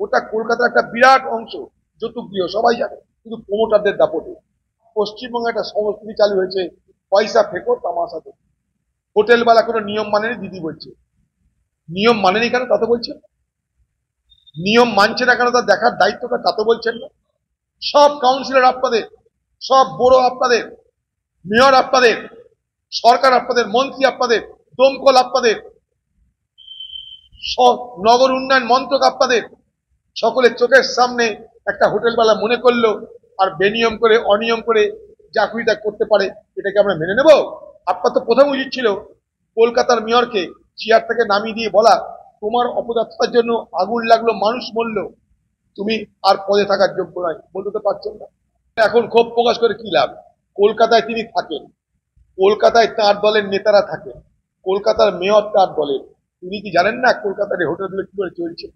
ওটা কলকাতার একটা বিরাট অংশ যৌতুক গৃহ, সবাই জানে, কিন্তু প্রমোটারদের দাপটে পশ্চিমবঙ্গে একটা সংস্কৃতি চালু হয়েছে, পয়সা ফেকো তামাশা দেখো। হোটেলওয়ালা কোনো নিয়ম মানেনি, দিদি বলছে নিয়ম মানেনি কেন তা তো বলছেন, নিয়ম মানছে না কেন তা দেখার দায়িত্বটা তা তো বলছেন না। সব কাউন্সিলর আপনাদের, সব বড় আপনাদের, মেয়র আপনাদের, সরকার আপনাদের, মন্ত্রী আপনাদের, দমকল আপনাদের, নগর উন্নয়ন মন্ত্রক আপনাদের, সকলের চোখের সামনে একটা হোটেলওয়ালা মনে করলো আর বেনিয়ম করে অনিয়ম করে যা খুশি তা করতে পারে, এটাকে আমরা মেনে নেব? আপনার তো প্রথম উচিত ছিল কলকাতার মেয়রকে চেয়ার থেকে নামিয়ে দিয়ে বলা, তোমার অপদার্থতার জন্য আগুন লাগলো, মানুষ মরল, তুমি আর পদে থাকার যোগ্য নয়। বলতে তো পারছেন না। এখন ক্ষোভ প্রকাশ করে কি লাভ? কলকাতায় তিনি থাকেন, কলকাতায় তার দলের নেতারা থাকেন, কলকাতার মেয়র তার দলের। তিনি কি জানেন না কলকাতার এই হোটেলগুলো কি করে চলছে?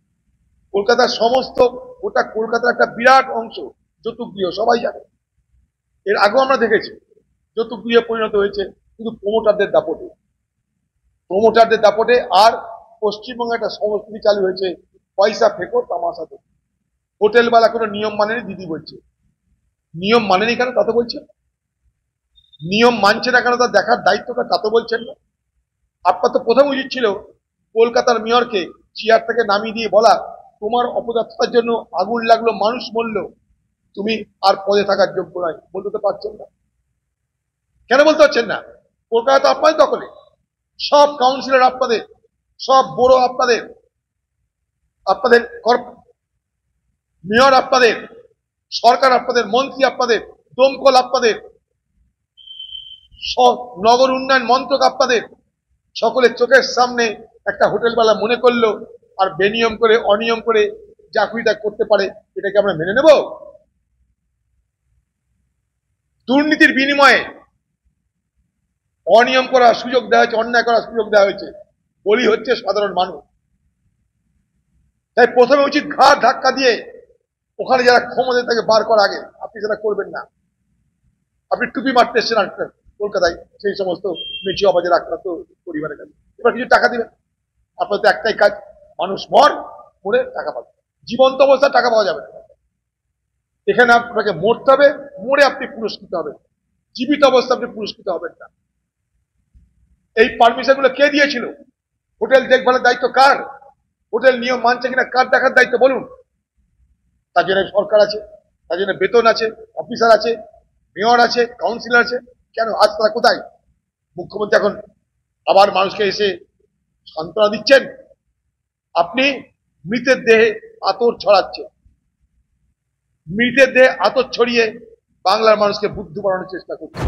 কলকাতার সমস্ত, ওটা কলকাতার একটা বিরাট অংশ যৌতুক গৃহ, সবাই জানে। এর আগেও আমরা দেখেছি যৌতুক গৃহে পরিণত হয়েছে, কিন্তু প্রমোটারদের দাপটে, প্রমোটারদের দাপটে। আর পশ্চিমবঙ্গে একটা সংস্কৃতি চালু হয়েছে, পয়সা ফেকো তামাশা দেখো। হোটেলওয়ালা কোনো নিয়ম মানেনি, দিদি বলছে নিয়ম মানেনি কেন তা তো বলছেন, নিয়ম মানছে না কেন তা দেখার দায়িত্বটা তা তো বলছেন না। আপনার তো প্রথম উচিত ছিল কলকাতার মেয়রকে চেয়ার থেকে নামিয়ে দিয়ে বলা, তোমার অপদার্থতার জন্য আগুন লাগলো, মানুষ মরল, তুমি আর পদে থাকার যোগ্য নয়। বলতে তো পারছেন না। কেন বলতে পারছেন না? কলকাতা তো আপনাদের দখলে, সব কাউন্সিলর আপনাদের, সব বড় আপনাদের, আপনাদের মেয়র আপনাদের, সরকার আপনাদের, মন্ত্রী আপনাদের, দমকল আপনাদের, নগর উন্নয়ন মন্ত্রক আপনাদের, সকলের চোখের সামনে একটা হোটেলওয়ালা মনে করলো আর বেনিয়ম করে অনিয়ম করে যা খুশি তা করতে পারে, এটাকে আমরা মেনে নেব? দুর্নীতির বিনিময়ে অনিয়ম করার সুযোগ দেওয়া হয়েছে, অন্যায় করার সুযোগ দেওয়া হয়েছে, বলি হচ্ছে সাধারণ মানুষ। তাই প্রথমে উচিত ঘাড় ধাক্কা দিয়ে ওখানে যারা ক্ষমতা তাকে বার করা আগে। আপনি সেটা করবেন না। আপনি টুপি মারতে এসছেন কলকাতায় সেই সমস্ত মেচি অবাজের আক্রান্ত পরিবারের কাছে, এবার কিছু টাকা দিবেন। আপনার তো একটাই কাজ, মানুষ মরে টাকা পাবে, জীবন্ত অবস্থায় টাকা পাওয়া যাবে না। এখানে আপনাকে মরতে হবে, মরে আপনি পুরস্কৃত হবেন, জীবিত অবস্থা আপনি পুরস্কৃত হবেন না। এই পারমিশন গুলো কে দিয়েছিল? হোটেল দেখভালের দায়িত্ব কার? হোটেল নিয়ম মানছে কিনা কার দেখার দায়িত্ব বলুন? তার জন্য সরকার আছে, তার জন্য বেতন আছে, অফিসার আছে, মেয়র আছে, কাউন্সিলর আছে। কেন আজ তারা কোথায়? মুখ্যমন্ত্রী এখন আবার মানুষকে এসে সান্ত্বনা দিচ্ছেন। আপনি মৃতের দেহে আতর ছড়াচ্ছেন, মৃতের দেহে আতর ছড়িয়ে বাংলার মানুষকে বুদ্ধ বানানোর চেষ্টা করছেন।